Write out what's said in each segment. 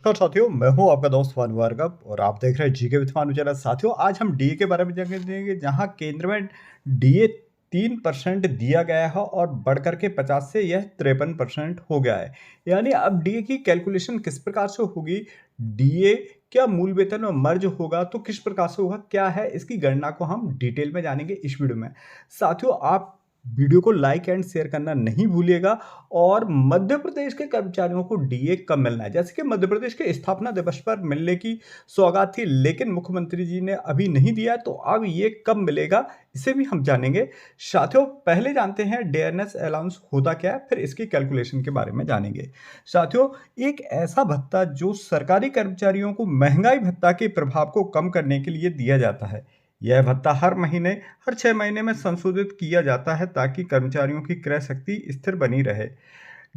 नमस्कार साथियों, मैं हूं आपका दोस्त भानु भार्गव और आप देख रहे हैं जीके विथ भानु चैनल। साथियों, आज हम डीए के बारे में जानेंगे, जहां केंद्र में डीए 3% दिया गया है और बढ़कर के 50 से यह 53% हो गया है। यानी अब डीए की कैलकुलेशन किस प्रकार से होगी, डीए क्या मूल वेतन में मर्ज होगा तो किस प्रकार से होगा, क्या है इसकी गणना को हम डिटेल में जानेंगे इस वीडियो में। साथियों, आप वीडियो को लाइक एंड शेयर करना नहीं भूलिएगा। और मध्य प्रदेश के कर्मचारियों को डीए कब मिलना है, जैसे कि मध्य प्रदेश के स्थापना दिवस पर मिलने की सौगात थी, लेकिन मुख्यमंत्री जी ने अभी नहीं दिया, तो अब ये कब मिलेगा इसे भी हम जानेंगे। साथियों, पहले जानते हैं डेयरनेस अलाउंस होता क्या है, फिर इसकी कैलकुलेशन के बारे में जानेंगे। साथियों, एक ऐसा भत्ता जो सरकारी कर्मचारियों को महंगाई भत्ता के प्रभाव को कम करने के लिए दिया जाता है। यह भत्ता हर 6 महीने में संशोधित किया जाता है ताकि कर्मचारियों की क्रय शक्ति स्थिर बनी रहे।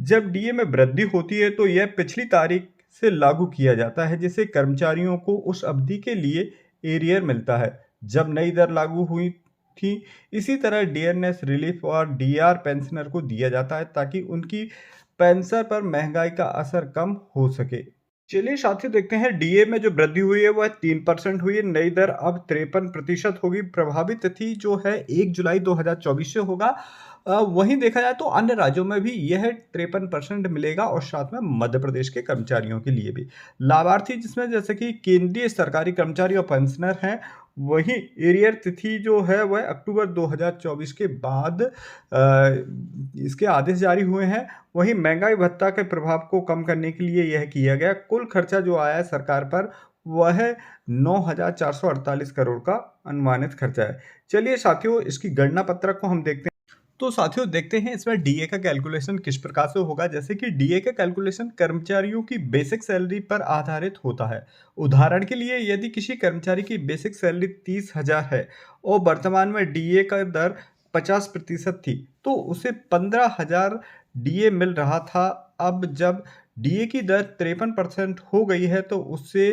जब डीए में वृद्धि होती है तो यह पिछली तारीख से लागू किया जाता है, जिससे कर्मचारियों को उस अवधि के लिए एरियर मिलता है जब नई दर लागू हुई थी। इसी तरह डियरनेस रिलीफ और डीआर पेंशनर को दिया जाता है ताकि उनकी पेंशन पर महंगाई का असर कम हो सके। चलिए साथियों, देखते हैं डीए में जो वृद्धि हुई है वह 3% हुई है। नई दर अब 53% होगी। प्रभावी तिथि जो है 1 जुलाई 2024 से होगा। वहीं देखा जाए तो अन्य राज्यों में भी यह 53% मिलेगा और साथ में मध्य प्रदेश के कर्मचारियों के लिए भी। लाभार्थी जिसमें जैसे कि केंद्रीय सरकारी कर्मचारी और पेंशनर हैं, वहीं एरियर तिथि जो है वह अक्टूबर 2024 के बाद इसके आदेश जारी हुए हैं। वहीं महंगाई भत्ता के प्रभाव को कम करने के लिए यह किया गया। कुल खर्चा जो आया है सरकार पर वह 9,448 करोड़ का अनुमानित खर्चा है। चलिए साथियों, इसकी गणना पत्रक को हम देखते हैं। तो साथियों, देखते हैं इसमें डीए का कैलकुलेशन किस प्रकार से होगा। जैसे कि डीए का कैलकुलेशन कर्मचारियों की बेसिक सैलरी पर आधारित होता है। उदाहरण के लिए, यदि किसी कर्मचारी की बेसिक सैलरी 30,000 है और वर्तमान में डीए का दर 50% थी, तो उसे 15,000 डीए मिल रहा था। अब जब डीए की दर 53% हो गई है तो उससे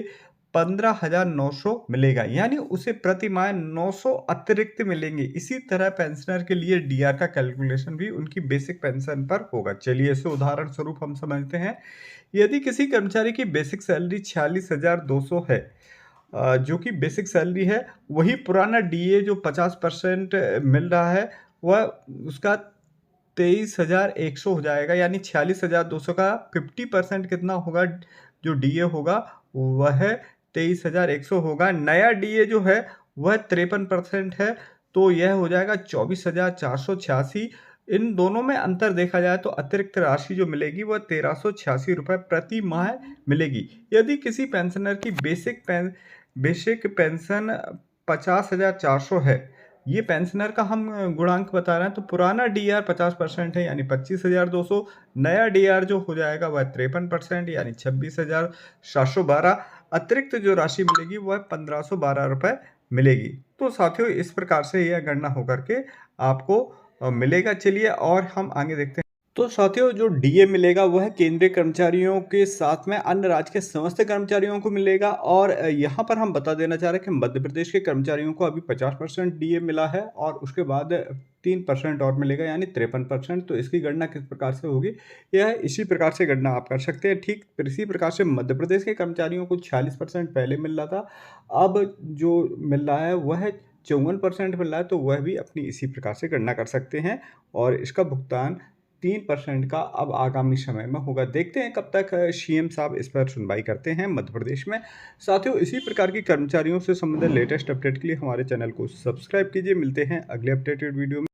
15,900 मिलेगा, यानी उसे प्रति माह 900 अतिरिक्त मिलेंगे। इसी तरह पेंशनर के लिए डीआर का कैलकुलेशन भी उनकी बेसिक पेंशन पर होगा। चलिए इसे उदाहरण स्वरूप हम समझते हैं। यदि किसी कर्मचारी की बेसिक सैलरी 46,200 है, जो कि बेसिक सैलरी है, वही पुराना डीए जो 50% मिल रहा है वह उसका 23,100 हो जाएगा। यानी 46,200 का 50% कितना होगा, जो डीए होगा वह 23,100 होगा। नया डीए जो है वह 53% है, तो यह हो जाएगा 24,486। इन दोनों में अंतर देखा जाए तो अतिरिक्त राशि जो मिलेगी वह 1,386 रुपये प्रति माह मिलेगी। यदि किसी पेंशनर की बेसिक पेंशन 50,400 है, ये पेंशनर का हम गुणांक बता रहे हैं, तो पुराना डीआर 50% है यानी 25,200। नया डीआर जो हो जाएगा वह 53% यानी 26,712। अतिरिक्त जो राशि मिलेगी वह 1,512 रुपये मिलेगी। तो साथियों, इस प्रकार से यह गणना होकर के आपको मिलेगा। चलिए और हम आगे देखते हैं। तो साथियों, जो डीए मिलेगा वह केंद्रीय कर्मचारियों के साथ में अन्य राज्य के समस्त कर्मचारियों को मिलेगा। और यहाँ पर हम बता देना चाह रहे हैं कि मध्य प्रदेश के कर्मचारियों को अभी 50% डीए मिला है और उसके बाद 3% और मिलेगा यानी 53%। तो इसकी गणना किस प्रकार से होगी, यह इसी प्रकार से गणना आप कर सकते हैं। ठीक इसी प्रकार से मध्य प्रदेश के कर्मचारियों को 46% पहले मिल रहा था, अब जो मिल रहा है वह 54% मिल रहा है, तो वह भी अपनी इसी प्रकार से गणना कर सकते हैं। और इसका भुगतान 3% का अब आगामी समय में होगा। देखते हैं कब तक सीएम साहब इस पर सुनवाई करते हैं मध्य प्रदेश में। साथियों, इसी प्रकार की कर्मचारियों से संबंधित लेटेस्ट अपडेट के लिए हमारे चैनल को सब्सक्राइब कीजिए। मिलते हैं अगले अपडेटेड वीडियो में।